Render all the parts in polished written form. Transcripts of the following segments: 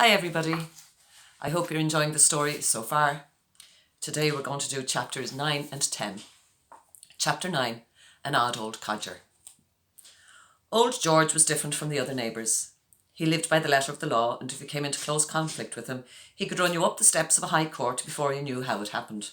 Hi everybody, I hope you're enjoying the story so far. Today we're going to do chapters 9 and 10. Chapter 9, An Odd Old Codger. Old George was different from the other neighbours. He lived by the letter of the law, and if you came into close conflict with him, he could run you up the steps of a high court before you knew how it happened.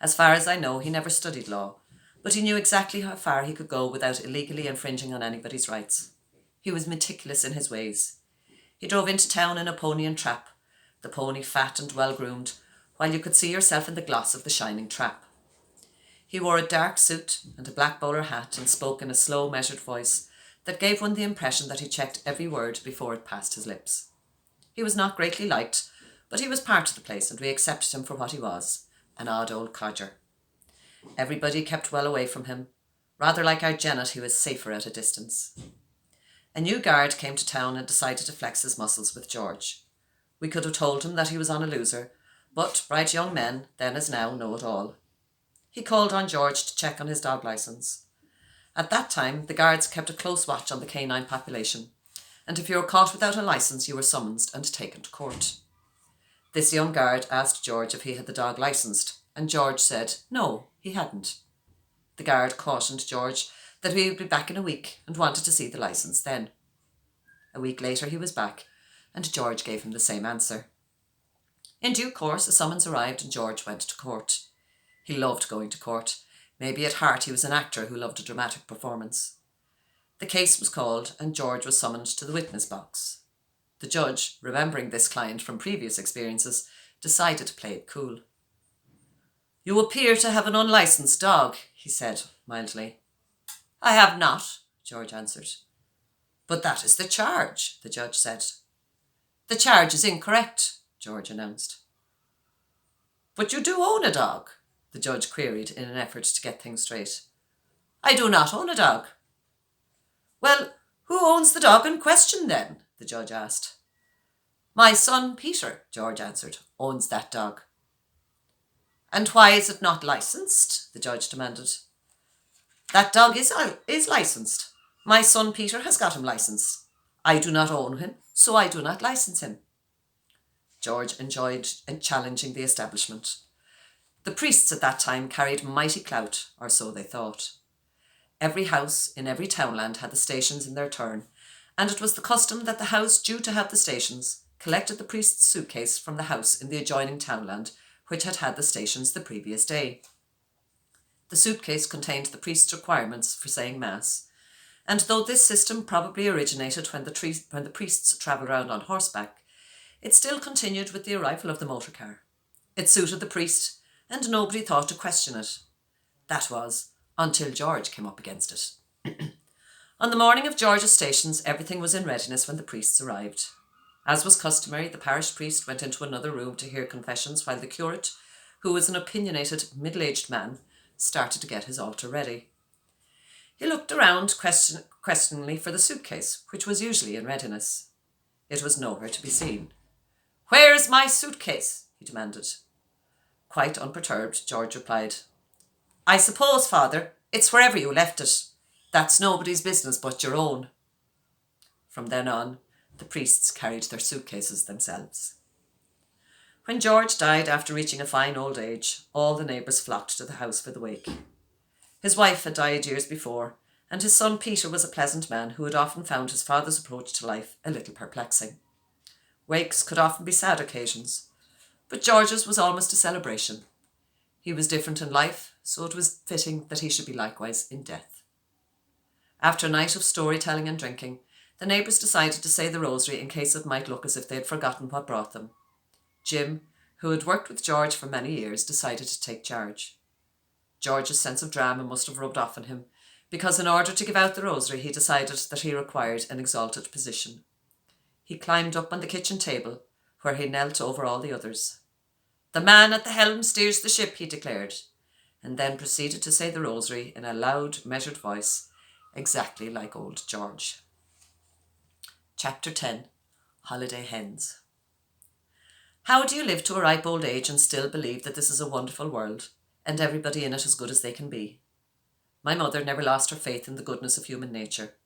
As far as I know, he never studied law, but he knew exactly how far he could go without illegally infringing on anybody's rights. He was meticulous in his ways. He drove into town in a pony and trap, the pony fat and well-groomed, while you could see yourself in the gloss of the shining trap. He wore a dark suit and a black bowler hat and spoke in a slow, measured voice that gave one the impression that he checked every word before it passed his lips. He was not greatly liked, but he was part of the place and we accepted him for what he was, an odd old codger. Everybody kept well away from him. Rather like our Janet, he was safer at a distance. A new guard came to town and decided to flex his muscles with George. We could have told him that he was on a loser, but bright young men, then as now, know it all. He called on George to check on his dog licence. At that time, the guards kept a close watch on the canine population, and if you were caught without a licence, you were summoned and taken to court. This young guard asked George if he had the dog licensed, and George said no, he hadn't. The guard cautioned George that he would be back in a week and wanted to see the licence then. A week later he was back, and George gave him the same answer. In due course a summons arrived and George went to court. He loved going to court. Maybe at heart he was an actor who loved a dramatic performance. The case was called and George was summoned to the witness box. The judge, remembering this client from previous experiences, decided to play it cool. "You appear to have an unlicensed dog," he said mildly. "I have not," George answered. "But that is the charge," the judge said. "The charge is incorrect," George announced. "But you do own a dog?" the judge queried in an effort to get things straight. "I do not own a dog." "Well, who owns the dog in question then?" the judge asked. "My son Peter," George answered, "owns that dog." "And why is it not licensed?" the judge demanded. "That dog is licensed. My son Peter has got him licensed. I do not own him, so I do not license him." George enjoyed challenging the establishment. The priests at that time carried mighty clout, or so they thought. Every house in every townland had the stations in their turn, and it was the custom that the house due to have the stations collected the priest's suitcase from the house in the adjoining townland which had had the stations the previous day. The suitcase contained the priest's requirements for saying Mass, and though this system probably originated when the priests travelled around on horseback, it still continued with the arrival of the motor car. It suited the priest, and nobody thought to question it. That was, until George came up against it. On the morning of George's stations, everything was in readiness when the priests arrived. As was customary, the parish priest went into another room to hear confessions while the curate, who was an opinionated, middle-aged man, started to get his altar ready. He looked around questioningly for the suitcase, which was usually in readiness. It was nowhere to be seen. "Where's my suitcase?" he demanded. Quite unperturbed, George replied, "I suppose, Father, it's wherever you left it. That's nobody's business but your own." From then on, the priests carried their suitcases themselves. When George died after reaching a fine old age, all the neighbours flocked to the house for the wake. His wife had died years before, and his son Peter was a pleasant man who had often found his father's approach to life a little perplexing. Wakes could often be sad occasions, but George's was almost a celebration. He was different in life, so it was fitting that he should be likewise in death. After a night of storytelling and drinking, the neighbours decided to say the rosary in case it might look as if they had forgotten what brought them. Jim, who had worked with George for many years, decided to take charge. George's sense of drama must have rubbed off on him, because in order to give out the rosary he decided that he required an exalted position. He climbed up on the kitchen table, where he knelt over all the others. "The man at the helm steers the ship," he declared, and then proceeded to say the rosary in a loud, measured voice, exactly like old George. Chapter 10, Holiday Hens. How do you live to a ripe old age and still believe that this is a wonderful world, and everybody in it as good as they can be? My mother never lost her faith in the goodness of human nature.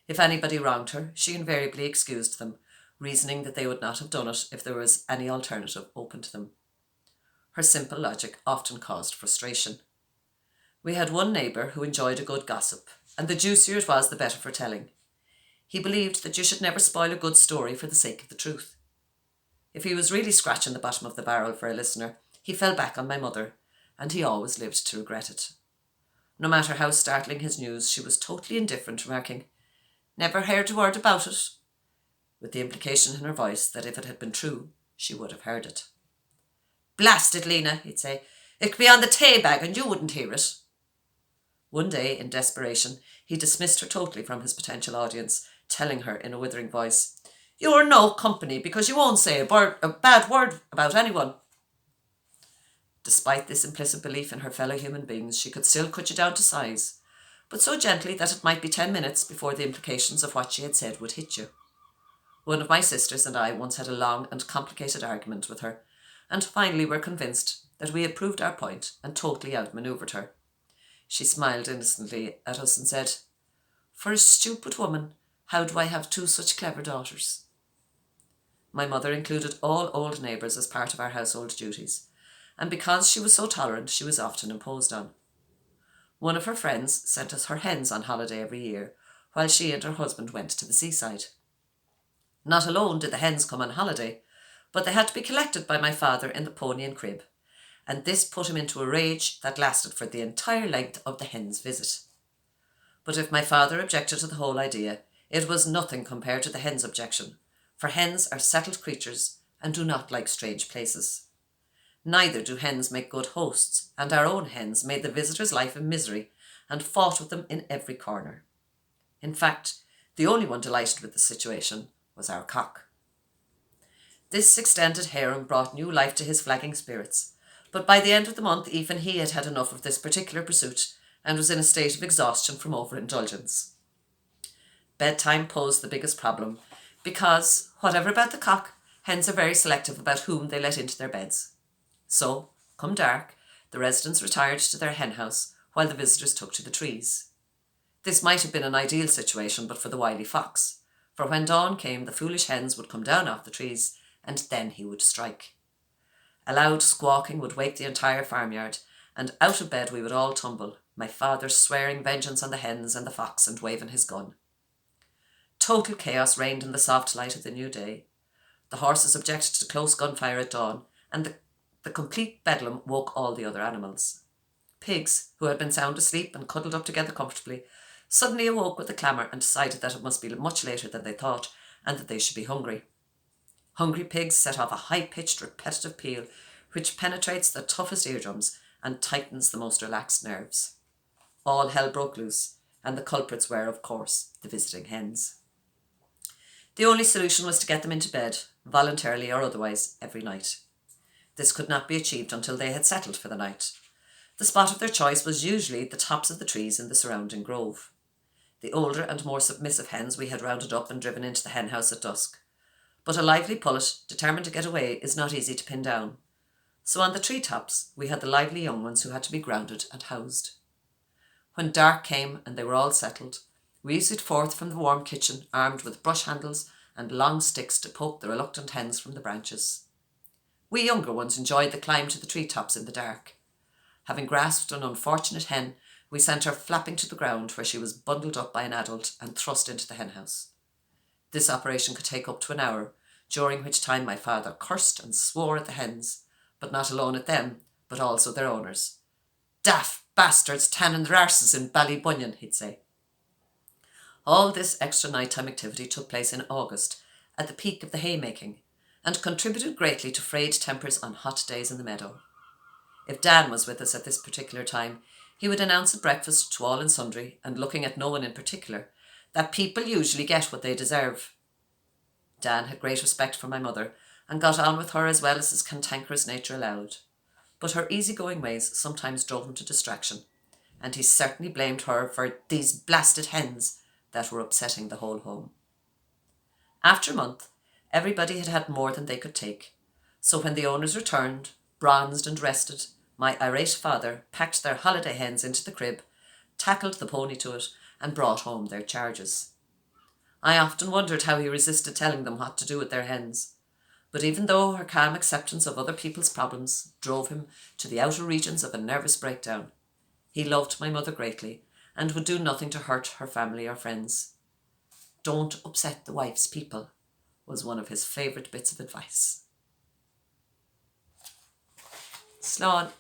If anybody wronged her, she invariably excused them, reasoning that they would not have done it if there was any alternative open to them. Her simple logic often caused frustration. We had one neighbour who enjoyed a good gossip, and the juicier it was, the better for telling. He believed that you should never spoil a good story for the sake of the truth. If he was really scratching the bottom of the barrel for a listener, he fell back on my mother, and he always lived to regret it. No matter how startling his news, she was totally indifferent, remarking, "Never heard a word about it," with the implication in her voice that if it had been true, she would have heard it. "Blast it, Lena," he'd say, "it could be on the tay bag and you wouldn't hear it." One day, in desperation, he dismissed her totally from his potential audience, telling her in a withering voice, "You're no company because you won't say a bad word about anyone." Despite this implicit belief in her fellow human beings, she could still cut you down to size, but so gently that it might be 10 minutes before the implications of what she had said would hit you. One of my sisters and I once had a long and complicated argument with her, and finally were convinced that we had proved our point and totally outmanoeuvred her. She smiled innocently at us and said, "For a stupid woman, how do I have two such clever daughters?" My mother included all old neighbours as part of our household duties, and because she was so tolerant, she was often imposed on. One of her friends sent us her hens on holiday every year, while she and her husband went to the seaside. Not alone did the hens come on holiday, but they had to be collected by my father in the pony and crib, and this put him into a rage that lasted for the entire length of the hens' visit. But if my father objected to the whole idea, it was nothing compared to the hens' objection, for hens are settled creatures and do not like strange places. Neither do hens make good hosts, and our own hens made the visitor's life a misery and fought with them in every corner. In fact, the only one delighted with the situation was our cock. This extended harem brought new life to his flagging spirits, but by the end of the month even he had had enough of this particular pursuit and was in a state of exhaustion from overindulgence. Bedtime posed the biggest problem because, whatever about the cock, hens are very selective about whom they let into their beds. So, come dark, the residents retired to their hen house while the visitors took to the trees. This might have been an ideal situation but for the wily fox, for when dawn came the foolish hens would come down off the trees and then he would strike. A loud squawking would wake the entire farmyard, and out of bed we would all tumble, my father swearing vengeance on the hens and the fox and waving his gun. Total chaos reigned in the soft light of the new day. The horses objected to close gunfire at dawn, and the complete bedlam woke all the other animals. Pigs, who had been sound asleep and cuddled up together comfortably, suddenly awoke with a clamour and decided that it must be much later than they thought and that they should be hungry. Hungry pigs set off a high-pitched, repetitive peal which penetrates the toughest eardrums and tightens the most relaxed nerves. All hell broke loose, and the culprits were, of course, the visiting hens. The only solution was to get them into bed, voluntarily or otherwise, every night. This could not be achieved until they had settled for the night. The spot of their choice was usually the tops of the trees in the surrounding grove. The older and more submissive hens we had rounded up and driven into the hen house at dusk. But a lively pullet, determined to get away, is not easy to pin down. So on the treetops, we had the lively young ones who had to be grounded and housed. When dark came and they were all settled, we issued forth from the warm kitchen, armed with brush handles and long sticks to poke the reluctant hens from the branches. We younger ones enjoyed the climb to the treetops in the dark. Having grasped an unfortunate hen, we sent her flapping to the ground, where she was bundled up by an adult and thrust into the hen house. This operation could take up to an hour, during which time my father cursed and swore at the hens, but not alone at them, but also their owners. "Daft bastards tanning their arses in Ballybunion," he'd say. All this extra nighttime activity took place in August, at the peak of the haymaking, and contributed greatly to frayed tempers on hot days in the meadow. If Dan was with us at this particular time, he would announce at breakfast to all and sundry, and looking at no one in particular, that people usually get what they deserve. Dan had great respect for my mother, and got on with her as well as his cantankerous nature allowed. But her easygoing ways sometimes drove him to distraction, and he certainly blamed her for "these blasted hens" that were upsetting the whole home. After a month, everybody had had more than they could take, so when the owners returned, bronzed and rested, my irate father packed their holiday hens into the crib, tackled the pony to it, and brought home their charges. I often wondered how he resisted telling them what to do with their hens. But even though her calm acceptance of other people's problems drove him to the outer regions of a nervous breakdown, he loved my mother greatly and would do nothing to hurt her family or friends. Don't upset the wife's people was one of his favourite bits of advice. Slán.